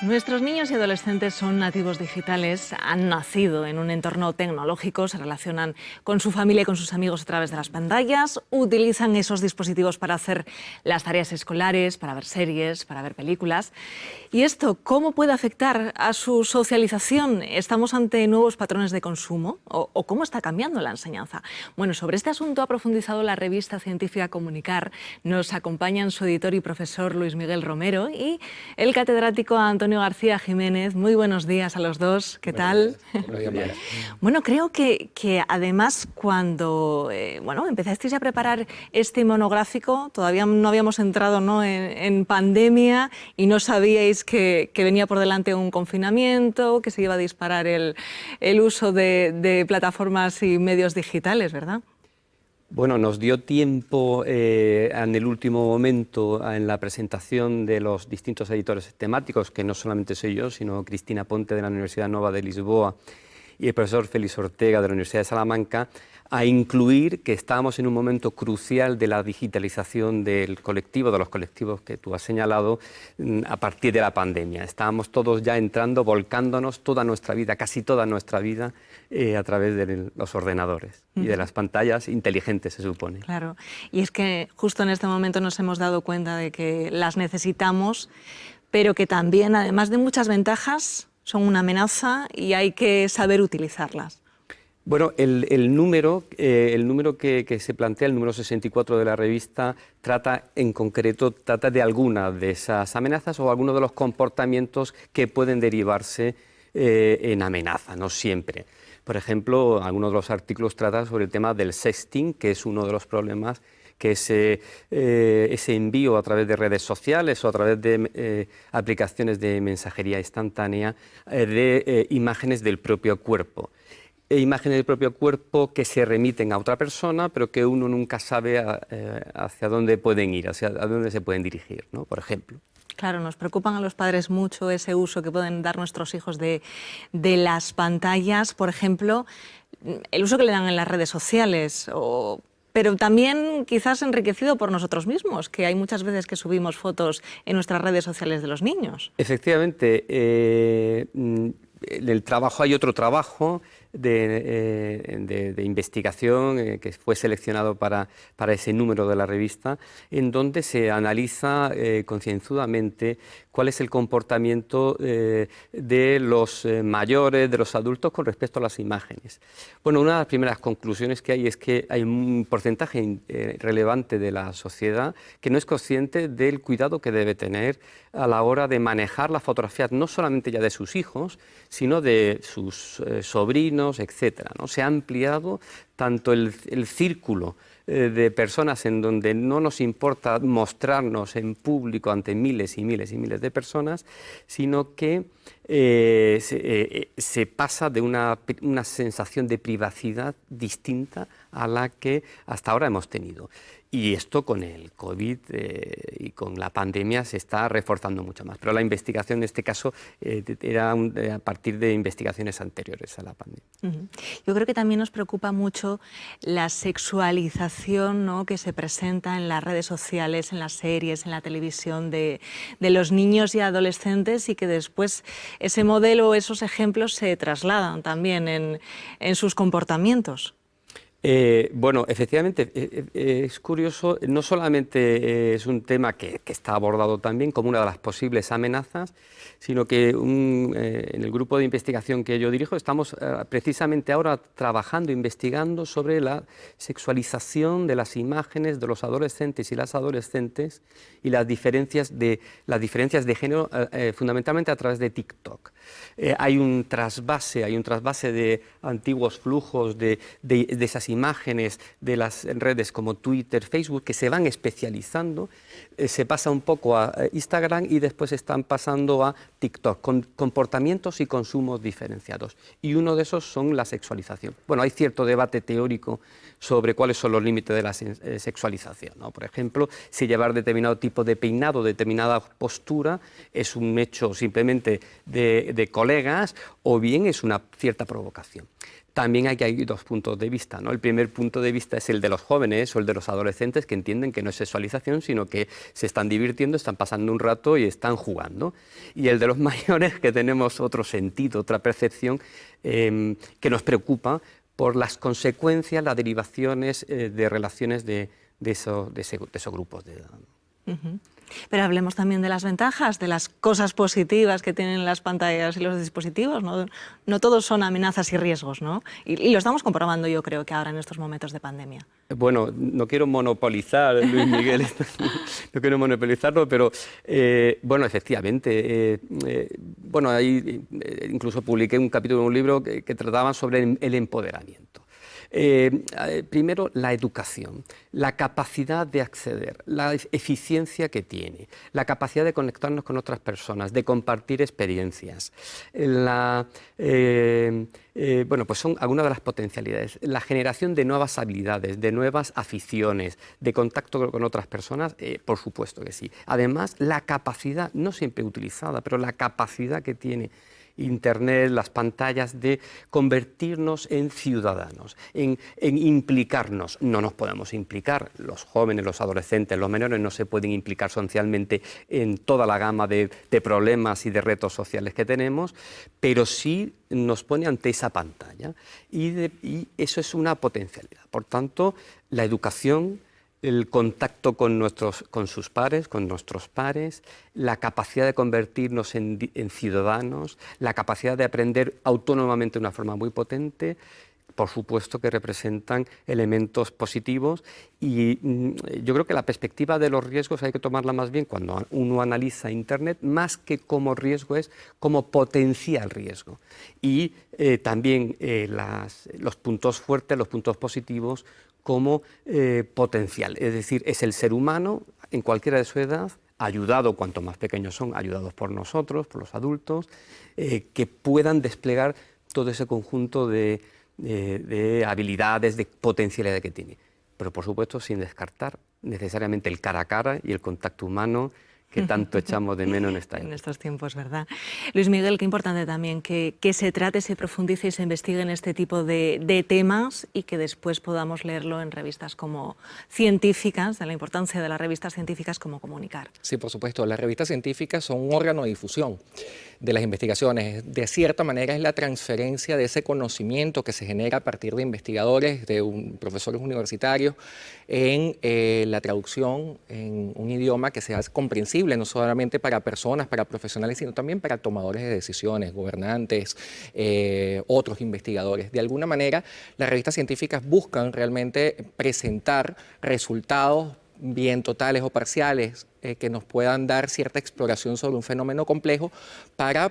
Nuestros niños y adolescentes son nativos digitales, han nacido en un entorno tecnológico, se relacionan con su familia y con sus amigos a través de las pantallas, utilizan esos dispositivos para hacer las tareas escolares, para ver series, para ver películas. ¿Y esto cómo puede afectar a su socialización? ¿Estamos ante nuevos patrones de consumo? ¿O cómo está cambiando la enseñanza? Bueno, sobre este asunto ha profundizado la revista científica Comunicar. Nos acompañan su editor y profesor Luis Miguel Romero y el catedrático Antonio García Jiménez. Muy buenos días a los dos. ¿Qué tal? Buenos días. Bueno, creo que además cuando empezasteis a preparar este monográfico, todavía no habíamos entrado, ¿no?, en pandemia y no sabíais que venía por delante un confinamiento, que se iba a disparar el uso de plataformas y medios digitales, ¿verdad? Bueno, nos dio tiempo en el último momento en la presentación de los distintos editores temáticos, que no solamente soy yo, sino Cristina Ponte de la Universidad Nova de Lisboa y el profesor Félix Ortega de la Universidad de Salamanca, a incluir que estábamos en un momento crucial de la digitalización del colectivo, de los colectivos que tú has señalado, a partir de la pandemia. Estábamos todos ya entrando, volcándonos toda nuestra vida, casi toda nuestra vida, a través de los ordenadores y de las pantallas inteligentes, se supone. Claro, y es que justo en este momento nos hemos dado cuenta de que las necesitamos, pero que también, además de muchas ventajas, son una amenaza y hay que saber utilizarlas. Bueno, el número que se plantea, el número 64 de la revista, trata de algunas de esas amenazas o algunos de los comportamientos que pueden derivarse en amenaza, no siempre. Por ejemplo, algunos de los artículos tratan sobre el tema del sexting, que es uno de los problemas, que es ese envío a través de redes sociales o a través de aplicaciones de mensajería instantánea de imágenes del propio cuerpo. Imágenes del propio cuerpo que se remiten a otra persona, pero que uno nunca sabe hacia dónde pueden ir, hacia dónde se pueden dirigir, ¿no? Por ejemplo. Claro, nos preocupan a los padres mucho ese uso que pueden dar nuestros hijos de las pantallas, por ejemplo, el uso que le dan en las redes sociales, pero también quizás enriquecido por nosotros mismos, que hay muchas veces que subimos fotos en nuestras redes sociales de los niños. Efectivamente, en el trabajo hay otro trabajo de investigación que fue seleccionado para ese número de la revista, en donde se analiza concienzudamente cuál es el comportamiento de los mayores, de los adultos con respecto a las imágenes. Bueno, una de las primeras conclusiones que hay es que hay un porcentaje relevante de la sociedad que no es consciente del cuidado que debe tener a la hora de manejar las fotografías, no solamente ya de sus hijos, sino de sus sobrinos, etcétera, ¿no? Se ha ampliado tanto el círculo de personas en donde no nos importa mostrarnos en público ante miles y miles y miles de personas, sino que se pasa de una sensación de privacidad distinta a la que hasta ahora hemos tenido. Y esto con el COVID y con la pandemia se está reforzando mucho más. Pero la investigación en este caso era a partir de investigaciones anteriores a la pandemia. Yo creo que también nos preocupa mucho la sexualización, ¿no?, que se presenta en las redes sociales, en las series, en la televisión de los niños y adolescentes, y que después ese modelo, esos ejemplos se trasladan también en sus comportamientos. Bueno, efectivamente, es curioso, no solamente es un tema que está abordado también como una de las posibles amenazas, sino que en el grupo de investigación que yo dirijo estamos precisamente ahora trabajando, investigando sobre la sexualización de las imágenes de los adolescentes y las adolescentes y las diferencias de género fundamentalmente a través de TikTok. Hay un trasvase de antiguos flujos de esas imágenes de las redes como Twitter, Facebook, que se van especializando, se pasa un poco a Instagram y después están pasando a TikTok, con comportamientos y consumos diferenciados. Y uno de esos son la sexualización. Bueno, hay cierto debate teórico sobre cuáles son los límites de la sexualización, ¿no? Por ejemplo, si llevar determinado tipo de peinado, determinada postura, es un hecho simplemente de colegas o bien es una cierta provocación. también hay dos puntos de vista, ¿no? El primer punto de vista es el de los jóvenes o el de los adolescentes que entienden que no es sexualización, sino que se están divirtiendo, están pasando un rato y están jugando. Y el de los mayores, que tenemos otro sentido, otra percepción, que nos preocupa por las consecuencias, las derivaciones de relaciones de esos grupos de edad. Uh-huh. Pero hablemos también de las ventajas, de las cosas positivas que tienen las pantallas y los dispositivos, ¿no? No todos son amenazas y riesgos, ¿no? Y lo estamos comprobando, yo creo, que ahora en estos momentos de pandemia. Bueno, no quiero monopolizar, Luis Miguel, no quiero monopolizarlo, pero bueno, efectivamente, bueno, ahí incluso publiqué un capítulo de un libro que trataba sobre el empoderamiento. Primero, la educación, la capacidad de acceder, la eficiencia que tiene, la capacidad de conectarnos con otras personas, de compartir experiencias. Bueno, pues son algunas de las potencialidades. La generación de nuevas habilidades, de nuevas aficiones, de contacto con otras personas, por supuesto que sí. Además, la capacidad, no siempre utilizada, pero la capacidad que tiene Internet, las pantallas, de convertirnos en ciudadanos, en implicarnos. No nos podemos implicar, los jóvenes, los adolescentes, los menores no se pueden implicar socialmente en toda la gama de problemas y de retos sociales que tenemos, pero sí nos pone ante esa pantalla y eso es una potencialidad. Por tanto, la educación, el contacto con sus pares, con nuestros pares, la capacidad de convertirnos en ciudadanos, la capacidad de aprender autónomamente de una forma muy potente, por supuesto que representan elementos positivos y yo creo que la perspectiva de los riesgos hay que tomarla más bien cuando uno analiza Internet, más que como riesgo es como potencial riesgo. Y también los puntos fuertes, los puntos positivos, como potencial, es decir, es el ser humano en cualquiera de su edad, ayudado, cuanto más pequeños son, ayudados por nosotros, por los adultos, que puedan desplegar todo ese conjunto de habilidades, de potencialidad que tiene. Pero por supuesto sin descartar necesariamente el cara a cara y el contacto humano que tanto echamos de menos en estos tiempos, ¿verdad? Luis Miguel, qué importante también que se trate, se profundice y se investigue en este tipo de temas y que después podamos leerlo en revistas como científicas, de la importancia de las revistas científicas como Comunicar. Sí, por supuesto, las revistas científicas son un órgano de difusión de las investigaciones. De cierta manera es la transferencia de ese conocimiento que se genera a partir de investigadores, de profesores universitarios, en la traducción en un idioma que sea comprensible no solamente para personas, para profesionales, sino también para tomadores de decisiones, gobernantes, otros investigadores. De alguna manera, las revistas científicas buscan realmente presentar resultados bien totales o parciales que nos puedan dar cierta exploración sobre un fenómeno complejo para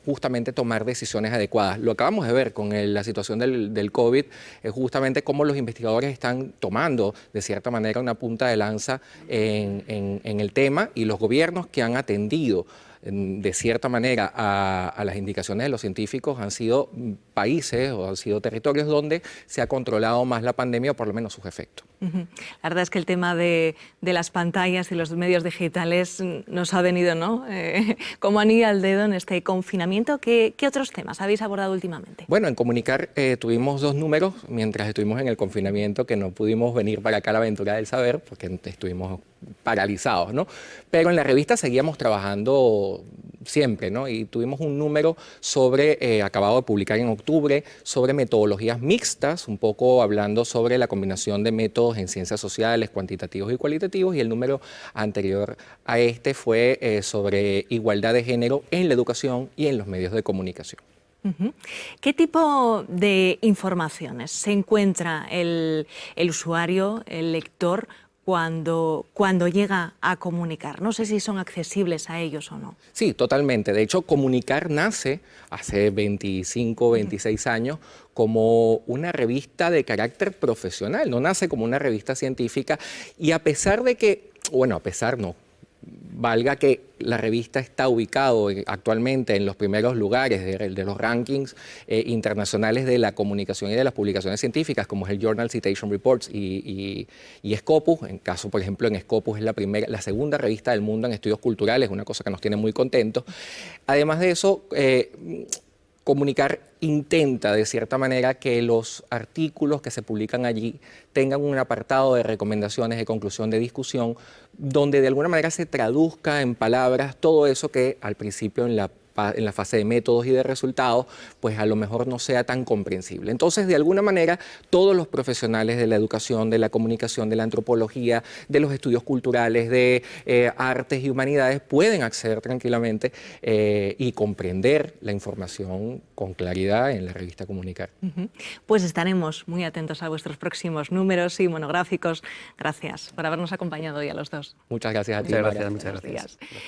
justamente tomar decisiones adecuadas. Lo acabamos de ver con la situación del COVID, justamente cómo los investigadores están tomando de cierta manera una punta de lanza en el tema y los gobiernos que han atendido de cierta manera a las indicaciones de los científicos han sido países o han sido territorios donde se ha controlado más la pandemia o por lo menos sus efectos. La verdad es que el tema de las pantallas y los medios digitales nos ha venido, ¿no? Como anillo al dedo en este confinamiento. ¿Qué otros temas habéis abordado últimamente? Bueno, en Comunicar tuvimos 2 números mientras estuvimos en el confinamiento, que no pudimos venir para acá a la aventura del saber porque estuvimos paralizados, ¿no? Pero en la revista seguíamos trabajando siempre, ¿no? Y tuvimos un número sobre, acabado de publicar en octubre, sobre metodologías mixtas, un poco hablando sobre la combinación de métodos en ciencias sociales, cuantitativos y cualitativos, y el número anterior a este fue sobre igualdad de género en la educación y en los medios de comunicación. ¿Qué tipo de informaciones se encuentra el usuario, el lector, cuando llega a Comunicar? No sé si son accesibles a ellos o no. Sí, totalmente. De hecho, Comunicar nace hace 25, 26 años como una revista de carácter profesional, no nace como una revista científica y a pesar de que, bueno, a pesar no, valga que la revista está ubicado actualmente en los primeros lugares de los rankings internacionales de la comunicación y de las publicaciones científicas, como es el Journal Citation Reports y Scopus. En caso, por ejemplo, en Scopus es la segunda revista del mundo en estudios culturales, una cosa que nos tiene muy contentos. Además de eso, Comunicar intenta, de cierta manera, que los artículos que se publican allí tengan un apartado de recomendaciones, de conclusión, de discusión, donde de alguna manera se traduzca en palabras todo eso que al principio en la fase de métodos y de resultados, pues a lo mejor no sea tan comprensible. Entonces, de alguna manera, todos los profesionales de la educación, de la comunicación, de la antropología, de los estudios culturales, de artes y humanidades, pueden acceder tranquilamente y comprender la información con claridad en la revista Comunicar. Pues estaremos muy atentos a vuestros próximos números y monográficos. Gracias por habernos acompañado hoy a los dos. Muchas gracias a ti, Muchas Mara. gracias, muchas Buenos gracias. días.